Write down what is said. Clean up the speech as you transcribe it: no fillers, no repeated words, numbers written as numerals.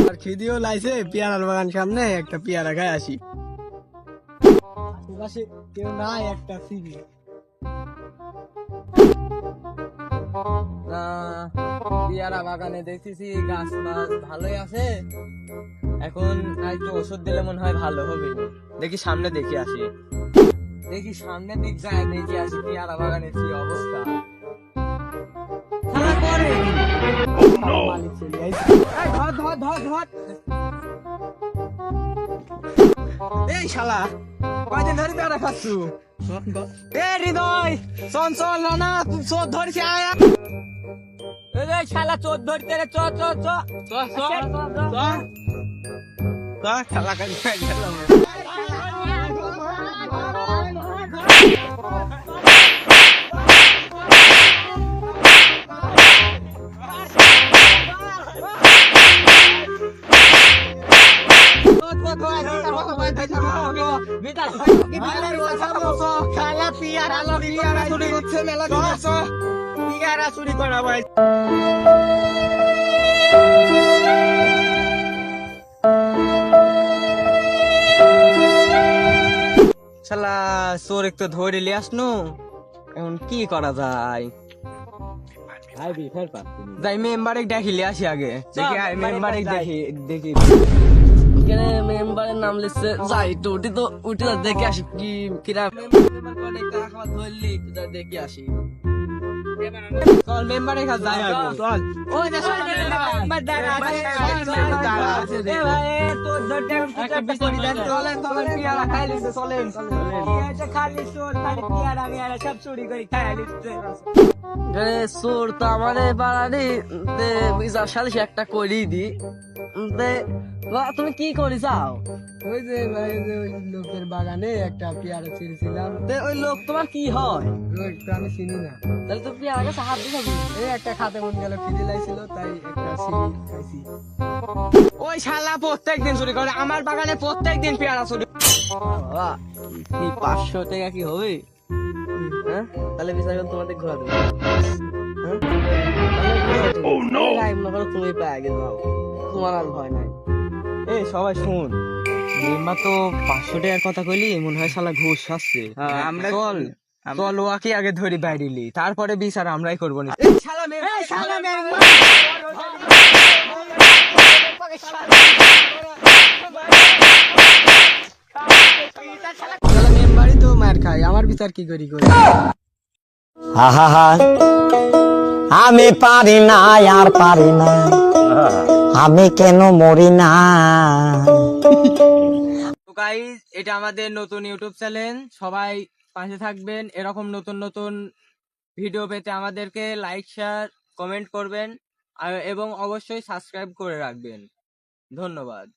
আর খিদিও লাইছে, পেয়ারার বাগান সামনে একটা পেয়ারা খাই আসি। আশেপাশে কেউ নাই, একটা সিবি পেয়ারা বাগানে দেখতেছি গাছ মাছ ভালোই আছে। এখন একটু ওষুধ দিলে মনে হয় ভালো হবে। দেখি সামনে দেখি আসি, দেখি সামনে দিক যায় দেখি আসি পেয়ারা বাগানের কি অবস্থা। শালা করে কি? মালিক চলে আইছে। এই ধর ধর ধর ধর। এই শালা কয়দিন ধরে পেয়ারা খাচ্ছু? এ হৃদয় শোন শোন না তুই চোর ধরছি আয়া। এই শালা চোর ধরতে রে, চ চ চ চ চ চ শালা কাজ গেলাম। চুরি করা ভাই। শালা চোর একটু ধরে লিয়ে আসনু, এখন কি করা যায়? যাই মেম্বারে ডাকিলে আসি আগে, দেখি মেম্বারে দেখি দেখি এখানে মেম্বারের নাম লিখছে। যাই তো উঠি তো দেখে আসি কি কিরা ধরলি দেখে আসি। চল মেম্বারের কাছে যাই আগে, চল। ওই দেখো মেম্বার দেখা আছে। এ ভাই তোর ধরতে একটা বিস্তারিত চলেন চলেন পিয়ারা খাই লিখছে, চলেন এটা খালি চোর খালি পিয়ারা মিয়ারা সব চুরি করে খাই লিখছে। চোর তো আমারে বাড়ানি বিচার সালিশ একটা করি দি। তুমি কি করি যাও? ওই যে ভাই, ওই যে ওই লোকের বাগানে একটা পেয়ারা ছিঁড়েছিলাম। ওই লোক তোমার কি হয়? লোকটা আমি চিনি না। তাহলে তো পেয়ারা গাছে হাত দিয়ে যাবি। এই একটা খাতে মন গেল, ফিরে লাইছিল, তাই একটা ছিঁড়ি খাইছি। ওই শালা প্রত্যেকদিন চুরি করে আমার বাগানে, প্রত্যেকদিন পেয়ারা চুরি। বাবা কি 500 টাকা কি হবে? হ্যাঁ তাহলে বিচার করে তোমাদের ঘোরা দেবো। তুমি পেয়ে গেছো, তোমার আর ভয় নাই। এই সবাই শুন, নিম্মা তো 500 টাকার কথা কইলি, মনে হয় শালা ঘুষ আসছে। আমরা চল চল ওকে আগে ধরি বাইরিলি, তারপরে বিচার আমরাই করবো না। মেম্বারই তো মার খাই, আমার বিচার কি করি করি। আহা আমি পারি না, আর পারি না, আমি কেন মরি না। তো গাইস এটা আমাদের নতুন ইউটিউব চ্যানেল, সবাই পাশে থাকবেন। এরকম নতুন নতুন ভিডিও পেতে আমাদেরকে লাইক শেয়ার কমেন্ট করবেন এবং অবশ্যই সাবস্ক্রাইব করে রাখবেন। ধন্যবাদ।